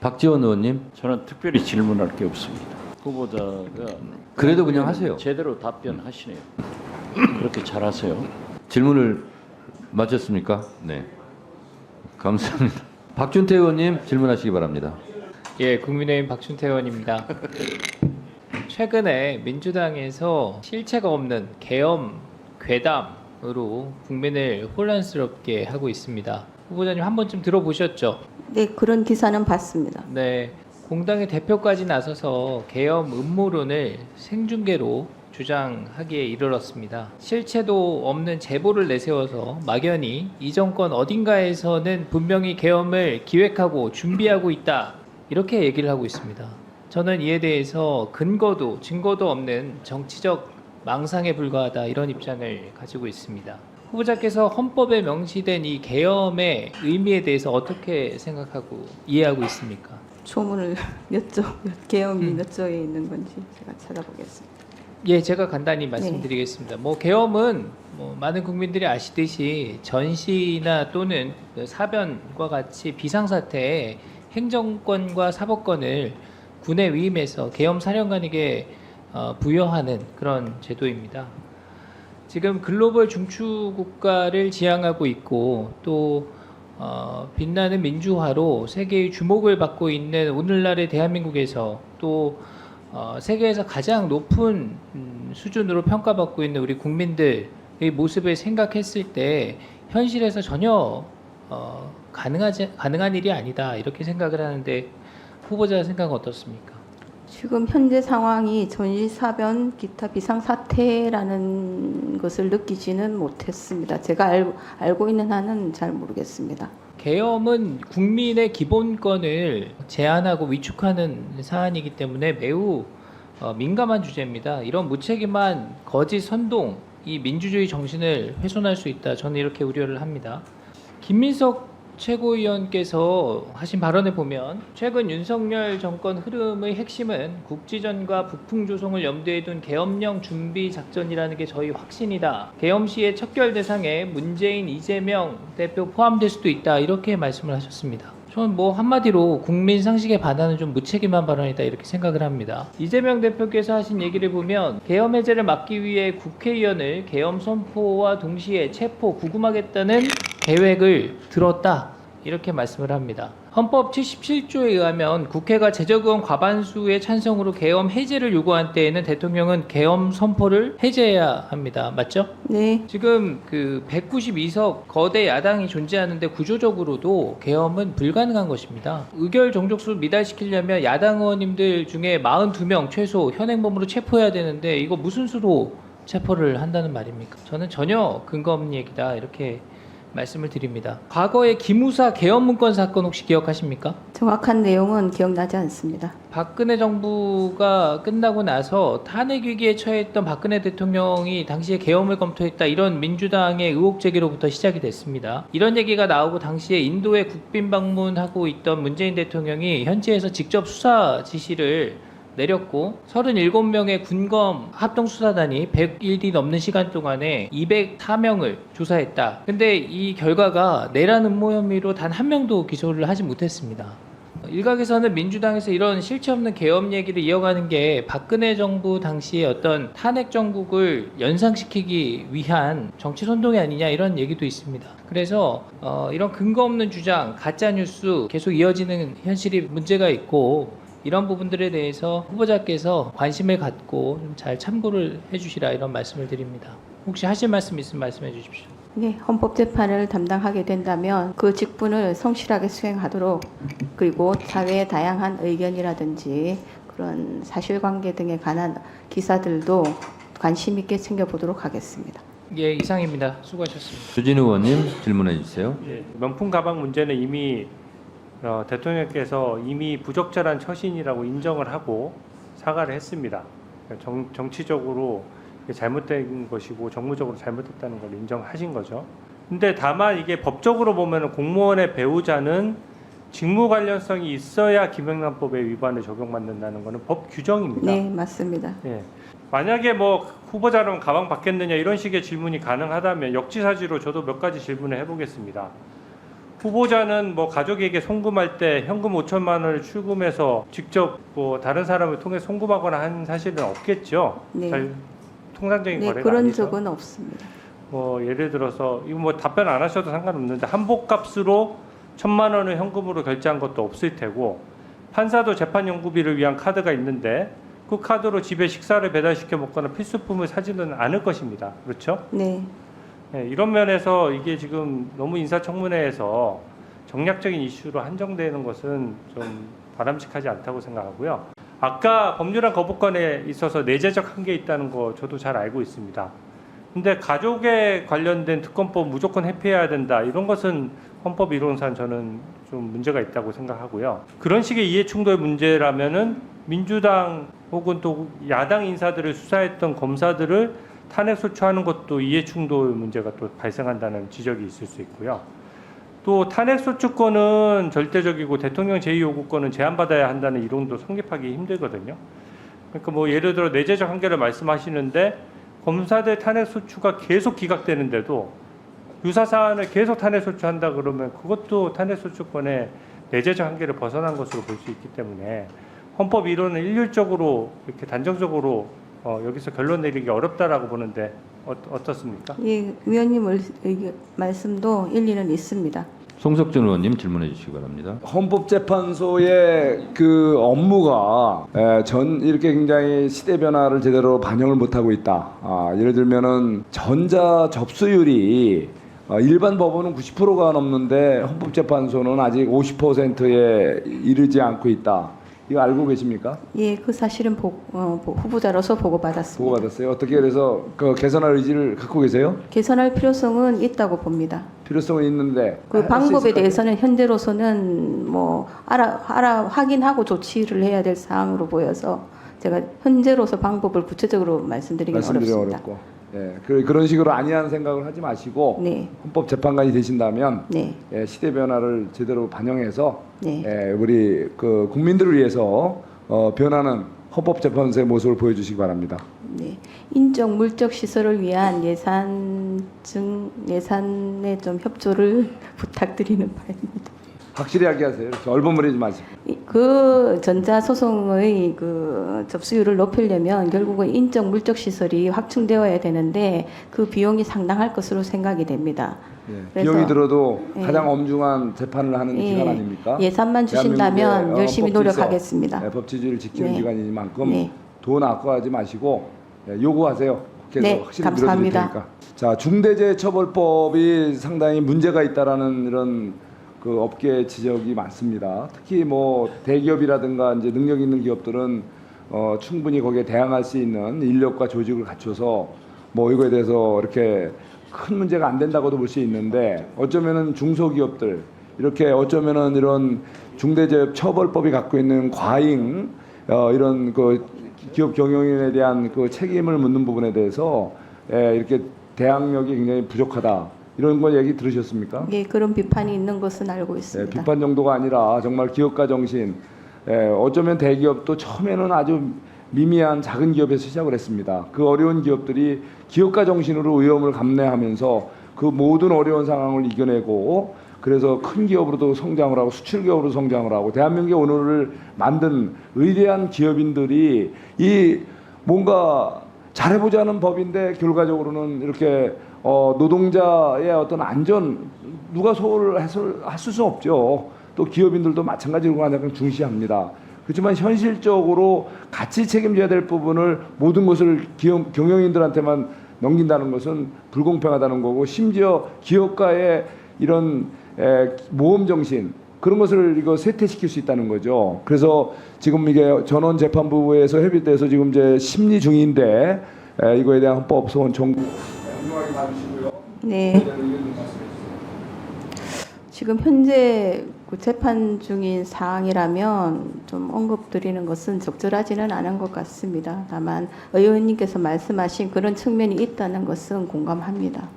박지원 의원님. 저는 특별히 질문할 게 없습니다. 후보자가 그래도 그냥 하세요. 제대로 답변하시네요. 그렇게 잘하세요. 질문을 마쳤습니까? 네. 감사합니다. 박준태 의원님 질문하시기 바랍니다. 예, 국민의힘 박준태 의원입니다. 최근에 민주당에서 실체가 없는 계엄, 괴담으로 국민을 혼란스럽게 하고 있습니다. 후보자님 한 번쯤 들어보셨죠? 네, 그런 기사는 봤습니다. 네, 공당의 대표까지 나서서 계엄 음모론을 생중계로 주장하기에 이르렀습니다. 실체도 없는 제보를 내세워서 막연히 이 정권 어딘가에서는 분명히 계엄을 기획하고 준비하고 있다, 이렇게 얘기를 하고 있습니다. 저는 이에 대해서 근거도 증거도 없는 정치적 망상에 불과하다, 이런 입장을 가지고 있습니다. 후보자께서 헌법에 명시된 이 계엄의 의미에 대해서 어떻게 생각하고 이해하고 있습니까? 조문을 계엄이 몇 조에 있는 건지 제가 찾아보겠습니다. 예, 제가 간단히 말씀드리겠습니다. 뭐 계엄은 뭐 많은 국민들이 아시듯이 전시나 또는 그 사변과 같이 비상사태에 행정권과 사법권을 군에 위임해서 계엄 사령관에게 부여하는 그런 제도입니다. 지금 글로벌 중추 국가를 지향하고 있고 또 빛나는 민주화로 세계의 주목을 받고 있는 오늘날의 대한민국에서 또 세계에서 가장 높은 수준으로 평가받고 있는 우리 국민들의 모습을 생각했을 때 현실에서 전혀 가능한 일이 아니다, 이렇게 생각을 하는데 후보자 생각은 어떻습니까? 지금 현재 상황이 전시사변 기타 비상사태라는 것을 느끼지는 못했습니다. 제가 알고 있는 한은 잘 모르겠습니다. 계엄은 국민의 기본권을 제한하고 위축하는 사안이기 때문에 매우 민감한 주제입니다. 이런 무책임한 거짓 선동, 이 민주주의 정신을 훼손할 수 있다, 저는 이렇게 우려를 합니다. 김민석 최고위원께서 하신 발언에 보면 최근 윤석열 정권 흐름의 핵심은 국지전과 북풍 조성을 염두에 둔 계엄령 준비 작전이라는 게 저희 확신이다. 계엄 시의 척결 대상에 문재인, 이재명 대표 포함될 수도 있다, 이렇게 말씀을 하셨습니다. 저는 뭐 한마디로 국민 상식에 반하는 좀 무책임한 발언이다, 이렇게 생각을 합니다. 이재명 대표께서 하신 얘기를 보면 계엄 해제를 막기 위해 국회의원을 계엄 선포와 동시에 체포, 구금하겠다는 계획을 들었다, 이렇게 말씀을 합니다. 헌법 77조에 의하면 국회가 제적의원 과반수의 찬성으로 계엄 해제를 요구한 때에는 대통령은 계엄 선포를 해제해야 합니다. 맞죠? 네, 지금 그 192석 거대 야당이 존재하는데 구조적으로도 계엄은 불가능한 것입니다. 의결 정족수 미달시키려면 야당 의원님들 중에 42명 최소 현행범으로 체포해야 되는데 이거 무슨 수로 체포를 한다는 말입니까? 저는 전혀 근거 없는 얘기다, 이렇게 말씀을 드립니다. 과거의 기무사 계엄 문건 사건 혹시 기억하십니까? 정확한 내용은 기억나지 않습니다. 박근혜 정부가 끝나고 나서 탄핵 위기에 처했던 박근혜 대통령이 당시에 계엄을 검토했다, 이런 민주당의 의혹 제기로부터 시작이 됐습니다. 이런 얘기가 나오고 당시에 인도에 국빈 방문하고 있던 문재인 대통령이 현지에서 직접 수사 지시를 내렸고 37명의 군검 합동수사단이 100일이 넘는 시간 동안에 204명을 조사했다. 근데 이 결과가 내란 음모 혐의로 단 한 명도 기소를 하지 못했습니다. 일각에서는 민주당에서 이런 실체 없는 계엄 얘기를 이어가는 게 박근혜 정부 당시에 어떤 탄핵 정국을 연상시키기 위한 정치 선동이 아니냐, 이런 얘기도 있습니다. 그래서 이런 근거 없는 주장, 가짜 뉴스 계속 이어지는 현실이 문제가 있고, 이런 부분들에 대해서 후보자께서 관심을 갖고 좀 잘 참고를 해주시라, 이런 말씀을 드립니다. 혹시 하실 말씀 있으면 말씀해 주십시오. 네, 헌법재판을 담당하게 된다면 그 직분을 성실하게 수행하도록, 그리고 사회의 다양한 의견이라든지 그런 사실관계 등에 관한 기사들도 관심 있게 챙겨보도록 하겠습니다. 예, 이상입니다. 수고하셨습니다. 주진우 의원님 질문해 주세요. 예, 명품 가방 문제는 이미 대통령께서 이미 부적절한 처신이라고 인정을 하고 사과를 했습니다. 정치적으로 잘못된 것이고 정무적으로 잘못됐다는 걸 인정하신 거죠. 근데 다만 이게 법적으로 보면 공무원의 배우자는 직무 관련성이 있어야 김영란법에 위반을 적용받는다는 것은 법 규정입니다. 네, 맞습니다. 예. 만약에 뭐 후보자는 가방 받겠느냐 이런 식의 질문이 가능하다면 역지사지로 저도 몇 가지 질문을 해보겠습니다. 후보자는 뭐 가족에게 송금할 때 현금 5천만 원을 출금해서 직접 뭐 다른 사람을 통해 송금하거나 한 사실은 없겠죠. 네. 잘 통상적인 네, 거래가 그런 아니죠. 적은 없습니다. 뭐 예를 들어서 이거 뭐 답변 안 하셔도 상관없는데 한복값으로 1,000만 원을 현금으로 결제한 것도 없을 테고 판사도 재판 연구비를 위한 카드가 있는데 그 카드로 집에 식사를 배달시켜 먹거나 필수품을 사지는 않을 것입니다. 그렇죠? 네. 네, 이런 면에서 이게 지금 너무 인사청문회에서 정략적인 이슈로 한정되는 것은 좀 바람직하지 않다고 생각하고요. 아까 법률안 거부권에 있어서 내재적 한계 있다는 거 저도 잘 알고 있습니다. 근데 가족에 관련된 특검법 무조건 회피해야 된다 이런 것은 헌법 이론상 저는 좀 문제가 있다고 생각하고요. 그런 식의 이해충돌 문제라면은 민주당 혹은 또 야당 인사들을 수사했던 검사들을 탄핵 소추하는 것도 이해충돌 문제가 또 발생한다는 지적이 있을 수 있고요. 또 탄핵 소추권은 절대적이고 대통령 제2요구권은 제한받아야 한다는 이론도 성립하기 힘들거든요. 그러니까 뭐 예를 들어 내재적 한계를 말씀하시는데 검사들 탄핵 소추가 계속 기각되는데도 유사 사안을 계속 탄핵 소추한다 그러면 그것도 탄핵 소추권의 내재적 한계를 벗어난 것으로 볼 수 있기 때문에 헌법 이론은 일률적으로 이렇게 단정적으로 여기서 결론 내리기 어렵다라고 보는데 어떻습니까? 이 위원님 말씀도 일리는 있습니다. 송석준 의원님 질문해 주시기 바랍니다. 헌법재판소의 그 업무가 전 이렇게 굉장히 시대 변화를 제대로 반영을 못하고 있다. 예를 들면은 전자 접수율이 일반 법원은 90%가 넘는데 헌법재판소는 아직 50%에 이르지 않고 있다. 이거 알고 계십니까? 예, 그 사실은 후보자로서 보고받았습니다. 보고받았어요. 어떻게 그래서 그 개선할 의지를 갖고 계세요? 개선할 필요성은 있다고 봅니다. 필요성은 있는데 그 할수 방법에 있을 것 대해서는 현재로서는 뭐 확인하고 조치를 해야 될 사항으로 보여서 제가 현재로서 방법을 구체적으로 말씀드리기 어렵습니다. 어렵고. 예, 그런 식으로 아니하는 생각을 하지 마시고 네. 헌법재판관이 되신다면 네. 시대 변화를 제대로 반영해서 네. 우리 그 국민들을 위해서 변하는 헌법재판소의 모습을 보여주시기 바랍니다. 네. 인적 물적 시설을 위한 예산에 좀 협조를 부탁드리는 바입니다. 확실히 이야기하세요. 이렇게 얼버무리지 마시고. 그 전자소송의 그 접수율을 높이려면 결국은 인적 물적 시설이 확충되어야 되는데 그 비용이 상당할 것으로 생각이 됩니다. 예, 그래서- 비용이 들어도 예. 가장 엄중한 재판을 하는 예, 기관 아닙니까? 예산만 주신다면 대한민국의, 열심히 법질서, 노력하겠습니다. 법치주의를 지키는 네. 기관이니만큼 네. 돈 아까워하지 마시고 요구하세요. 국회에서 네, 확실히 감사합니다. 밀어드릴 테니까. 자, 중대재해처벌법이 상당히 문제가 있다라는 이런 그 업계 지적이 많습니다. 특히 뭐 대기업이라든가 이제 능력 있는 기업들은 충분히 거기에 대항할 수 있는 인력과 조직을 갖춰서 뭐 이거에 대해서 이렇게 큰 문제가 안 된다고도 볼 수 있는데 어쩌면은 중소기업들 이렇게 어쩌면은 이런 중대재해처벌법이 갖고 있는 과잉 이런 그 기업 경영인에 대한 그 책임을 묻는 부분에 대해서 이렇게 대항력이 굉장히 부족하다. 이런 거 얘기 들으셨습니까? 예, 그런 비판이 있는 것은 알고 있습니다. 비판 정도가 아니라 정말 기업가 정신. 어쩌면 대기업도 처음에는 아주 미미한 작은 기업에서 시작을 했습니다. 그 어려운 기업들이 기업가 정신으로 위험을 감내하면서 그 모든 어려운 상황을 이겨내고 그래서 큰 기업으로도 성장을 하고 수출 기업으로 성장을 하고 대한민국의 오늘을 만든 위대한 기업인들이 이 뭔가 잘해보자는 법인데 결과적으로는 이렇게 노동자의 어떤 안전 누가 소홀을 할 수 없죠. 또 기업인들도 마찬가지로 약간 중시합니다. 그렇지만 현실적으로 같이 책임져야 될 부분을 모든 것을 경영인들한테만 넘긴다는 것은 불공평하다는 거고 심지어 기업가의 이런 모험 정신 그런 것을 이거 쇠퇴시킬 수 있다는 거죠. 그래서 지금 이게 전원재판부에서 협의돼서 지금 이제 심리 중인데 이거에 대한 헌법 소원 청구 훌륭하게 봐주시고요. 네. 지금 현재 그 재판 중인 사항이라면 좀 언급드리는 것은 적절하지는 않은 것 같습니다. 다만 의원님께서 말씀하신 그런 측면이 있다는 것은 공감합니다.